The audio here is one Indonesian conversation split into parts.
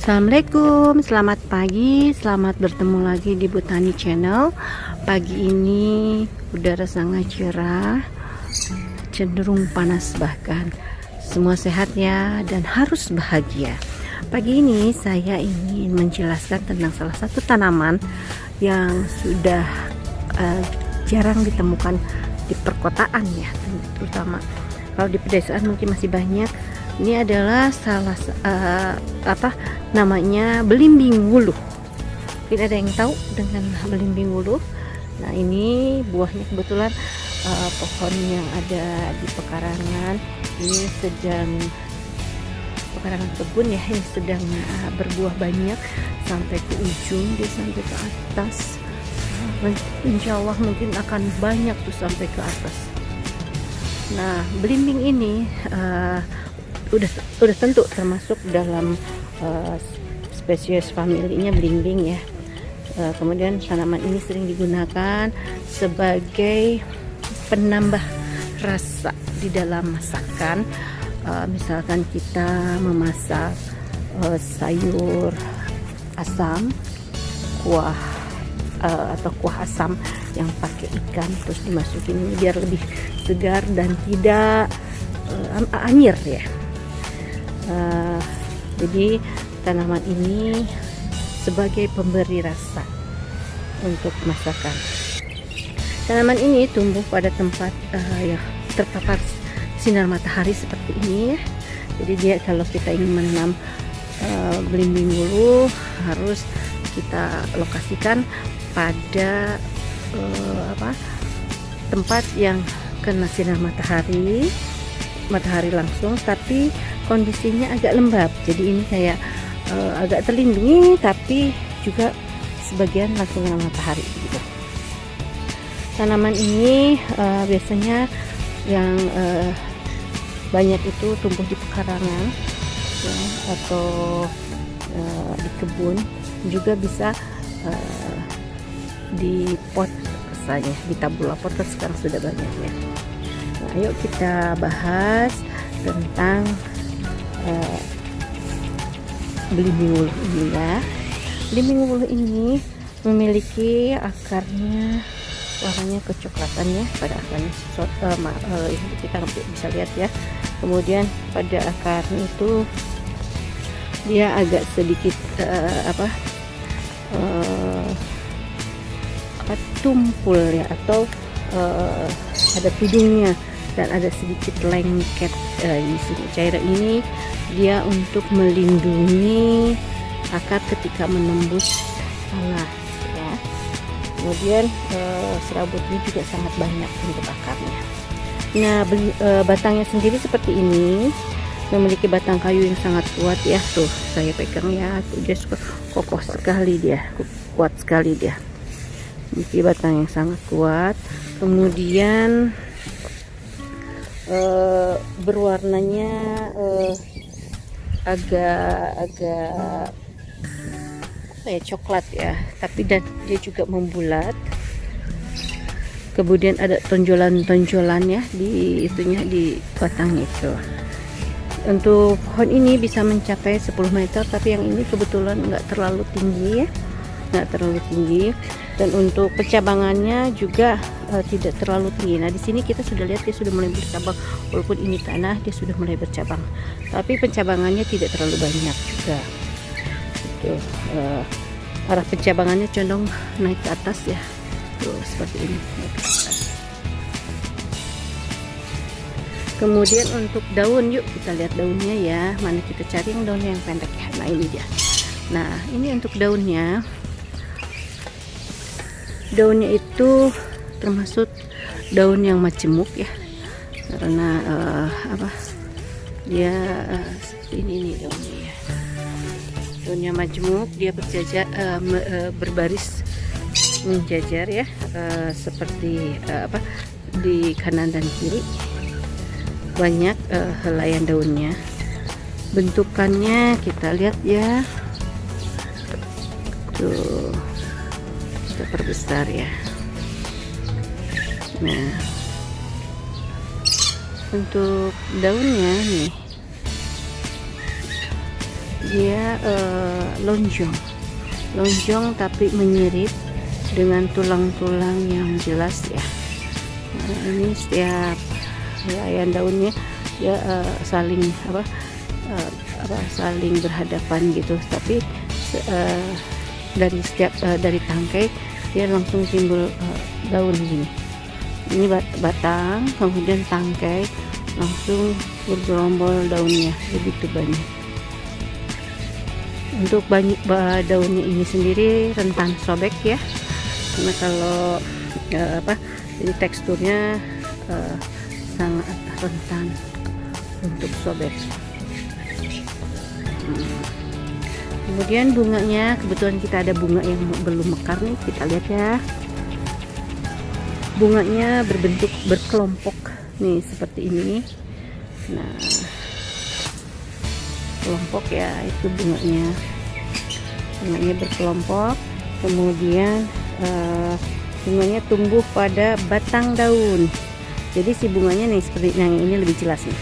Assalamualaikum, selamat pagi, selamat bertemu lagi di Botani Channel. Pagi ini udara sangat cerah, cenderung panas bahkan. Semua sehat ya dan harus bahagia. Pagi ini saya ingin menjelaskan tentang salah satu tanaman yang sudah jarang ditemukan di perkotaan ya, terutama kalau di pedesaan mungkin masih banyak. Ini adalah salah namanya belimbing wuluh. Mungkin ada yang tahu dengan belimbing wuluh. Nah, ini buahnya kebetulan pohon yang ada di pekarangan ini sedang pekarangan kebun ya, ini sedang berbuah banyak sampai ke ujung, dia sampai ke atas. Insya Allah mungkin akan banyak tuh sampai ke atas. Nah, belimbing ini udah tentu termasuk dalam spesies familinya belimbing ya. Kemudian tanaman ini sering digunakan sebagai penambah rasa di dalam masakan. Misalkan kita memasak sayur asam, kuah atau kuah asam yang pakai ikan, terus dimasukin ini biar lebih segar dan tidak anyir ya. Jadi tanaman ini sebagai pemberi rasa untuk masakan. Tanaman ini tumbuh pada tempat yang terpapar sinar matahari seperti ini ya. Jadi dia kalau kita ingin menanam belimbing wuluh harus kita lokasikan pada tempat yang kena sinar matahari langsung, tapi kondisinya agak lembab. Jadi ini kayak agak terlindungi tapi juga sebagian langsung kena matahari gitu. Tanaman ini biasanya yang banyak itu tumbuh di pekarangan ya, atau di kebun, juga bisa di pot saja, di tabula pot kan sekarang sudah banyak ya. Nah, ayo kita bahas tentang belimbing wuluh ini ya. Belimbing wuluh ini memiliki akarnya warnanya kecoklatan ya, pada akarnya ini kita bisa lihat ya. Kemudian pada akarnya itu dia agak sedikit tumpul ya, atau ada tudungnya dan ada sedikit lengket di sini. Cairan ini dia untuk melindungi akar ketika menembus tanah ya. Kemudian serabutnya juga sangat banyak untuk akarnya. Nah, batangnya sendiri seperti ini, memiliki batang kayu yang sangat kuat ya. Tuh saya pegang ya, tuh dia kokoh sekali, dia kuat sekali dia. Memiliki batang yang sangat kuat. Kemudian berwarnanya agak coklat ya, tapi dan dia juga membulat. Kemudian ada tonjolan-tonjolan ya di itunya, di batang itu. Untuk pohon ini bisa mencapai 10 meter, tapi yang ini kebetulan nggak terlalu tinggi ya, nggak terlalu tinggi. Dan untuk pencabangannya juga tidak terlalu tinggi. Nah, di sini kita sudah lihat dia sudah mulai bercabang, walaupun ini tanah dia sudah mulai bercabang, tapi pencabangannya tidak terlalu banyak juga. Itu arah pencabangannya condong naik ke atas ya. Tuh, seperti ini. Kemudian untuk daun, yuk kita lihat daunnya ya. Mana kita cari yang daunnya yang pendek ya. Nah, ini dia. Nah, ini untuk daunnya. Daunnya itu termasuk daun yang majemuk ya, karena dia ini daunnya ya. Daunnya majemuk, dia berjajar berbaris menjajar ya, seperti di kanan dan kiri banyak helaian daunnya. Bentukannya kita lihat ya, tuh kita perbesar ya. Nah, untuk daunnya nih, dia lonjong tapi menyirip dengan tulang-tulang yang jelas ya. Nah, ini setiap helaian daunnya ya saling saling berhadapan gitu, tapi dari tangkai dia langsung timbul daun gini. Ini batang, kemudian tangkai, langsung bergerombol daunnya begitu banyak. Untuk daunnya ini sendiri rentan sobek ya, karena kalau jadi teksturnya sangat rentan untuk sobek. Kemudian bunganya, kebetulan kita ada bunga yang belum mekar nih, kita lihat ya. Bunganya berbentuk berkelompok nih seperti ini. Nah, kelompok ya, itu bunganya berkelompok. Kemudian bunganya tumbuh pada batang daun. Jadi si bunganya nih seperti yang ini lebih jelas nih.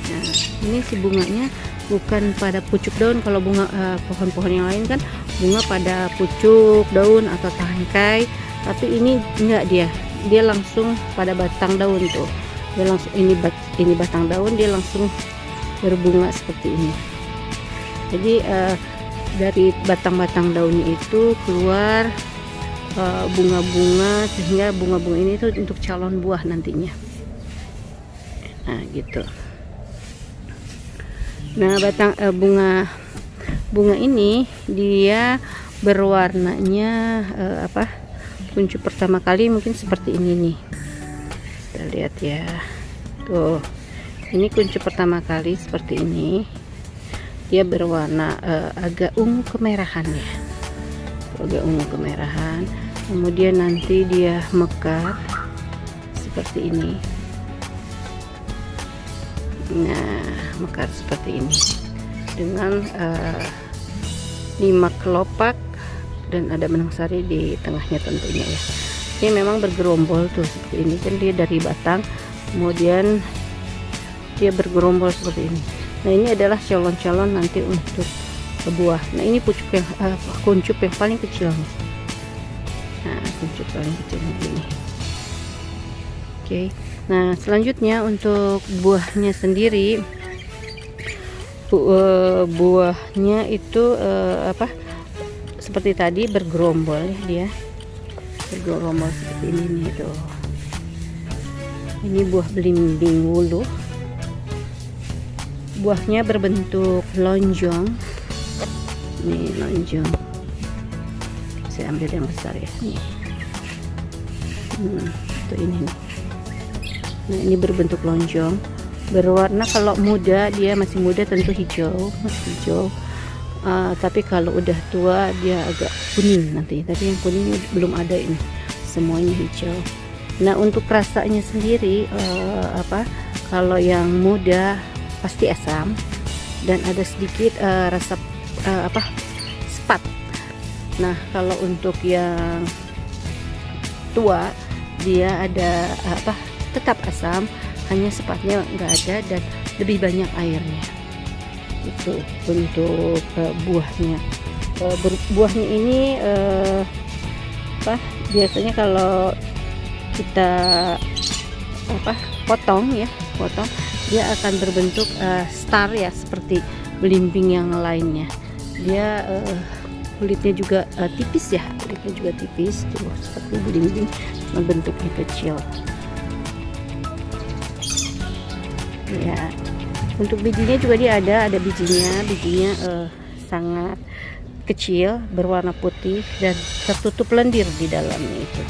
Nah, ini si bunganya bukan pada pucuk daun. Kalau bunga pohon-pohon yang lain kan bunga pada pucuk daun atau tangkai, tapi ini enggak, dia langsung pada batang daun tuh. Dia langsung ini batang daun, dia langsung berbunga seperti ini. Jadi dari batang-batang daunnya itu keluar bunga-bunga, sehingga bunga-bunga ini tuh untuk calon buah nantinya. Nah gitu. Nah, batang bunga ini dia berwarnanya kuncup pertama kali mungkin seperti ini nih. Kita lihat ya, tuh ini kuncup pertama kali seperti ini. Dia berwarna agak ungu kemerahan ya, agak ungu kemerahan. Kemudian nanti dia mekar seperti ini. Nah, mekar seperti ini dengan 5 kelopak dan ada benang sari di tengahnya tentunya ya. Ini memang bergerombol tuh seperti ini kan, dia dari batang kemudian dia bergerombol seperti ini. Nah, ini adalah calon-calon nanti untuk buah. Nah, ini pucuk yang kuncup yang paling kecil nih. Nah, kuncup paling kecil ini. Oke. Nah, selanjutnya untuk buahnya sendiri, buahnya itu seperti tadi bergerombol ya, dia bergerombol seperti ini nih tuh. Ini buah belimbing wuluh. Buahnya berbentuk lonjong. Nih lonjong. Saya ambil yang besar ya. Nih. Tuh ini nih. Nah, ini berbentuk lonjong, berwarna, kalau muda, dia masih muda tentu hijau, masih hijau. Tapi kalau udah tua dia agak kuning nanti. Tapi yang kuning belum ada, ini semuanya hijau. Nah, untuk rasanya sendiri kalau yang muda pasti asam dan ada sedikit rasa sepat. Nah, kalau untuk yang tua dia ada tetap asam, hanya sepatnya nggak ada dan lebih banyak airnya. Itu untuk buahnya. Buahnya ini biasanya kalau kita potong, dia akan berbentuk star ya, seperti belimbing yang lainnya. Dia kulitnya juga tipis ya, tuh seperti belimbing, cuma bentuknya kecil. Ya, untuk bijinya juga dia ada bijinya sangat kecil, berwarna putih dan tertutup lendir di dalamnya itu.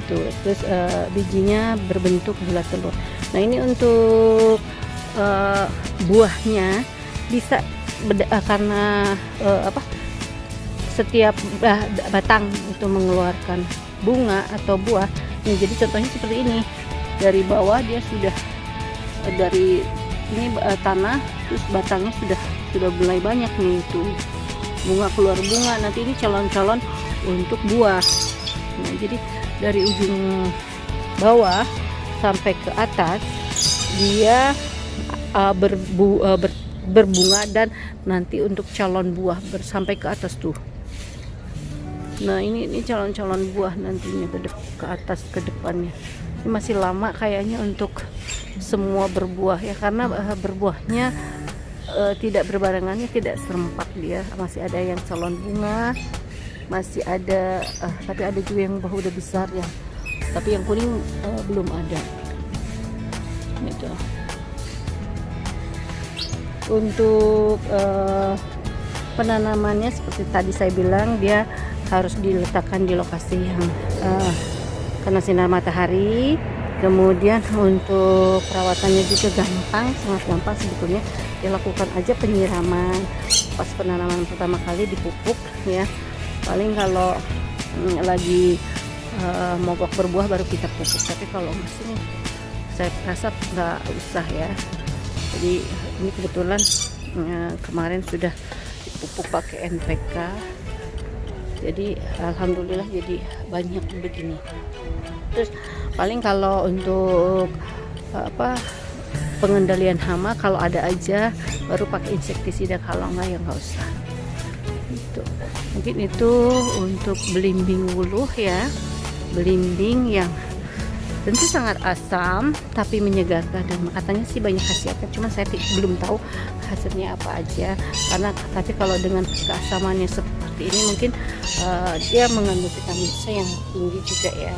Terus bijinya berbentuk bulat telur. Nah, ini untuk buahnya bisa karena setiap batang itu mengeluarkan bunga atau buah. Nah, jadi contohnya seperti ini, dari bawah dia sudah dari ini tanah, terus batangnya sudah mulai banyak nih, itu bunga, keluar bunga. Nanti ini calon-calon untuk buah. Nah, jadi dari ujung bawah sampai ke atas dia berbunga, dan nanti untuk calon buah sampai ke atas tuh. Nah, ini calon-calon buah nantinya ke atas, ke depannya. Ini masih lama kayaknya untuk semua berbuah ya, karena berbuahnya tidak berbarengannya, tidak serempak dia. Masih ada yang calon bunga, masih ada tapi ada juga yang buah udah besar ya, tapi yang kuning belum ada gitu. Untuk penanamannya seperti tadi saya bilang, dia harus diletakkan di lokasi yang kena sinar matahari. Kemudian untuk perawatannya juga gampang, sangat gampang sebetulnya. Dilakukan aja penyiraman pas penanaman pertama kali, dipupuk ya. Paling kalau lagi mogok berbuah baru kita pupuk, tapi kalau masih saya rasa nggak usah ya. Jadi ini kebetulan kemarin sudah dipupuk pakai NPK, jadi alhamdulillah jadi banyak begini. Terus paling kalau untuk pengendalian hama, kalau ada aja baru pakai insektisida, kalau nggak ya nggak usah gitu. Mungkin itu untuk belimbing wuluh ya, belimbing yang tentu sangat asam tapi menyegarkan, dan katanya sih banyak khasiatnya, cuma saya belum tahu hasilnya apa aja. Karena tapi kalau dengan keasamannya seperti ini mungkin dia mengandung vitamin C yang tinggi juga ya.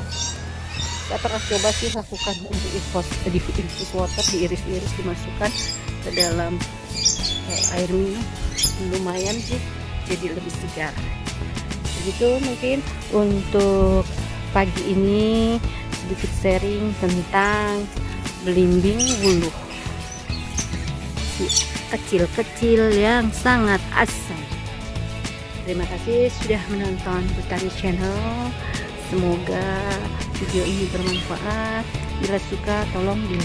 Saya pernah coba sih lakukan untuk infus water, diiris-iris, dimasukkan ke dalam air minum, lumayan sih jadi lebih segar. Begitu mungkin untuk pagi ini, sedikit sharing tentang belimbing wuluh kecil-kecil yang sangat asam. Terima kasih sudah menonton Butari Channel. Semoga video ini bermanfaat. Bila suka tolong di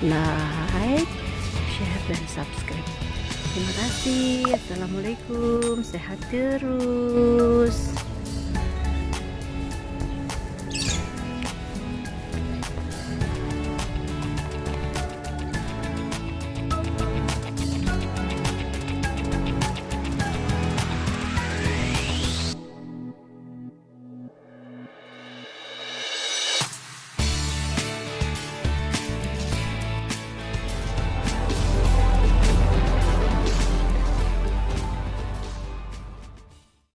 like, share, dan subscribe. Terima kasih. Assalamualaikum. Sehat terus.